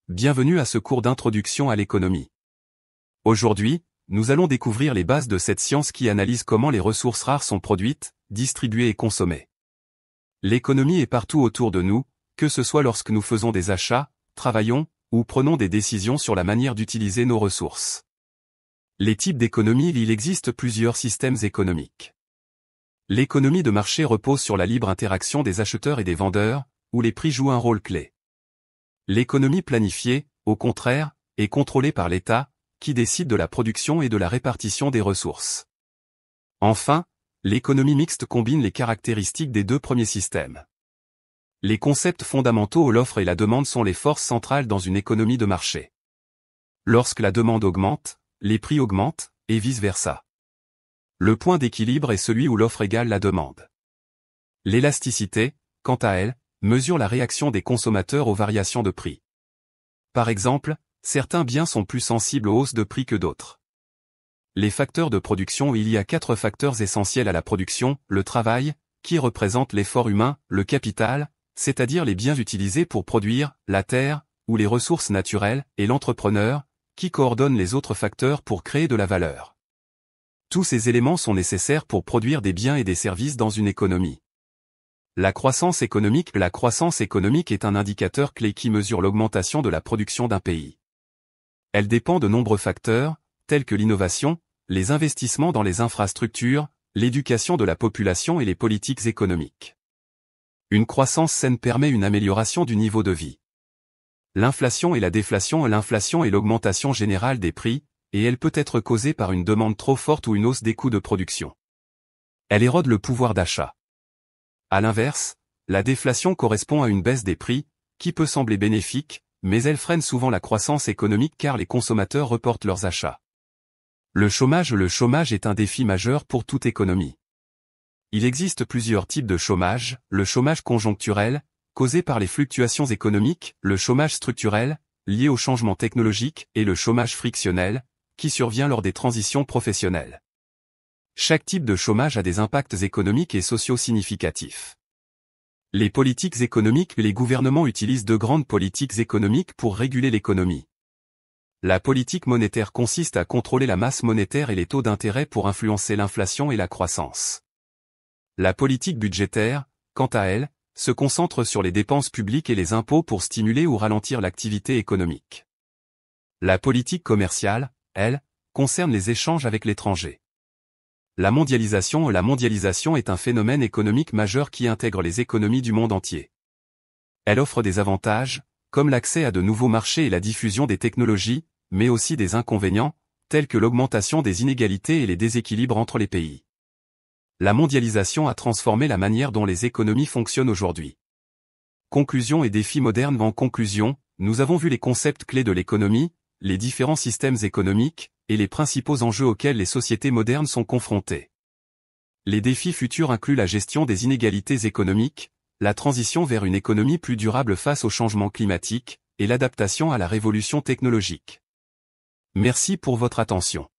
bienvenue à ce cours d'introduction à l'économie. Aujourd'hui, nous allons découvrir les bases de cette science qui analyse comment les ressources rares sont produites, distribuées et consommées. L'économie est partout autour de nous, que ce soit lorsque nous faisons des achats, travaillons, ou prenons des décisions sur la manière d'utiliser nos ressources. Les types d'économie. Il existe plusieurs systèmes économiques. L'économie de marché repose sur la libre interaction des acheteurs et des vendeurs, où les prix jouent un rôle clé. L'économie planifiée, au contraire, est contrôlée par l'État, qui décide de la production et de la répartition des ressources. Enfin, l'économie mixte combine les caractéristiques des deux premiers systèmes. Les concepts fondamentaux l'offre et la demande sont les forces centrales dans une économie de marché. Lorsque la demande augmente, les prix augmentent, et vice-versa. Le point d'équilibre est celui où l'offre égale la demande. L'élasticité, quant à elle, mesure la réaction des consommateurs aux variations de prix. Par exemple, certains biens sont plus sensibles aux hausses de prix que d'autres. Les facteurs de production. Il y a 4 facteurs essentiels à la production: le travail, qui représente l'effort humain, le capital, c'est-à-dire les biens utilisés pour produire, la terre, ou les ressources naturelles, et l'entrepreneur, qui coordonne les autres facteurs pour créer de la valeur. Tous ces éléments sont nécessaires pour produire des biens et des services dans une économie. La croissance économique. La croissance économique est un indicateur clé qui mesure l'augmentation de la production d'un pays. Elle dépend de nombreux facteurs, tels que l'innovation, les investissements dans les infrastructures, l'éducation de la population et les politiques économiques. Une croissance saine permet une amélioration du niveau de vie. L'inflation et la déflation. L'inflation est l'augmentation générale des prix, et elle peut être causée par une demande trop forte ou une hausse des coûts de production. Elle érode le pouvoir d'achat. À l'inverse, la déflation correspond à une baisse des prix, qui peut sembler bénéfique, mais elle freine souvent la croissance économique car les consommateurs reportent leurs achats. Le chômage. Le chômage est un défi majeur pour toute économie. Il existe plusieurs types de chômage: le chômage conjoncturel, causé par les fluctuations économiques, le chômage structurel, lié au changement technologique, et le chômage frictionnel, qui survient lors des transitions professionnelles. Chaque type de chômage a des impacts économiques et sociaux significatifs. Les politiques économiques. Les gouvernements utilisent de grandes politiques économiques pour réguler l'économie. La politique monétaire consiste à contrôler la masse monétaire et les taux d'intérêt pour influencer l'inflation et la croissance. La politique budgétaire, quant à elle, se concentre sur les dépenses publiques et les impôts pour stimuler ou ralentir l'activité économique. La politique commerciale, elle, concerne les échanges avec l'étranger. La mondialisation. La mondialisation est un phénomène économique majeur qui intègre les économies du monde entier. Elle offre des avantages, comme l'accès à de nouveaux marchés et la diffusion des technologies, mais aussi des inconvénients, tels que l'augmentation des inégalités et les déséquilibres entre les pays. La mondialisation a transformé la manière dont les économies fonctionnent aujourd'hui. Conclusion et défis modernes. En conclusion, nous avons vu les concepts clés de l'économie, les différents systèmes économiques, et les principaux enjeux auxquels les sociétés modernes sont confrontées. Les défis futurs incluent la gestion des inégalités économiques, la transition vers une économie plus durable face au changement climatique, et l'adaptation à la révolution technologique. Merci pour votre attention.